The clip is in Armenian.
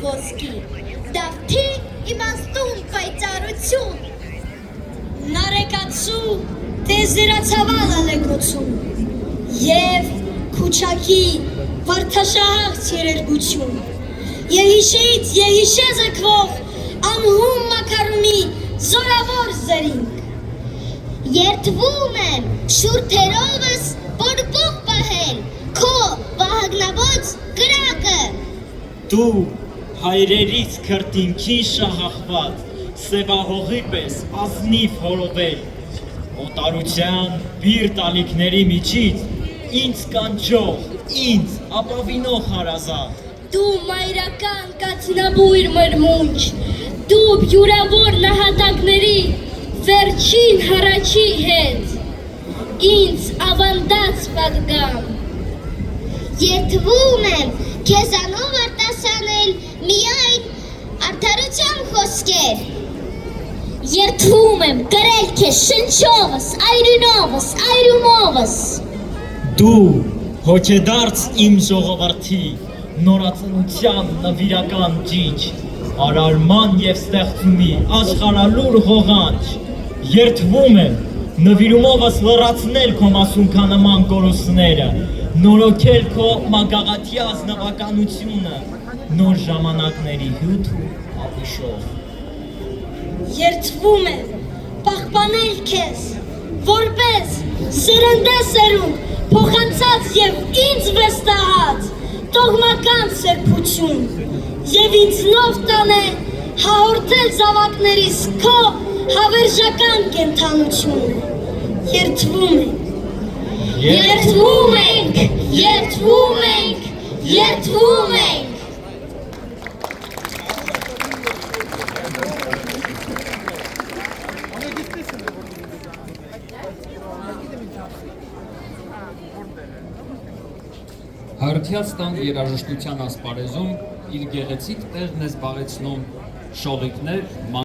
ոսկի, դավթի իմաստուն պայծառություն, նարեկացու տեզերացավալ ալեկոցում, և քուչակի վարդաշահաղ երերգություն, եհիշե զգվող անհում մակարումի զորավոր զրինք, երդվում եմ շուրթերովս բորբող պահել քո վահագնաբոց կրակը։ Դու հայրերից քրտինքին շահախված, սևահողի պես ազնիվ հորովել, օտարության բիր տալիքների միջից ինձ կանչող, ինձ ապավինող հարազատ։ Դու մայրական կացնաբույր մրմունջ, դու բյուրավոր նահատակների վերջին հառաչի հետ, ինձ ավանդած պատգամ։ Երդվում եմ քեզանով արտասանել միայն արդարության խոսքեր։ Երդվում եմ կրել քեզ շնչովս, այրունովս, այրումովս։ Դու հոգեդարձ իմ ժողովրդի նորածնության նվիրական ջիջ, արարման և ստեղծումի աշխարհալուր հողանջ, երդվում եմ նվիրումովս լրացնել քո մասունքանման կորուստները, նորոգել քո մագաղաթի ազնվականությունը, նոր ժամանակների հյութ ու ապիշով։ Երդվում եմ պահպանել քեզ, որպես սերնդեսերունդ, փոխանցած և ինձ վստահած տողմական սրբություն և ինձնով տանել հաղորդել զավակներիս քո հավերժական կենդանությունը։ Երդվում ենք, երդվում ենք, երդվում ենք, երդվում ենք։ Հարթյաց տան երաժշտության ասպարեզում իր գեղեցիկ տեղն է զբաղեցնում շողիկներ,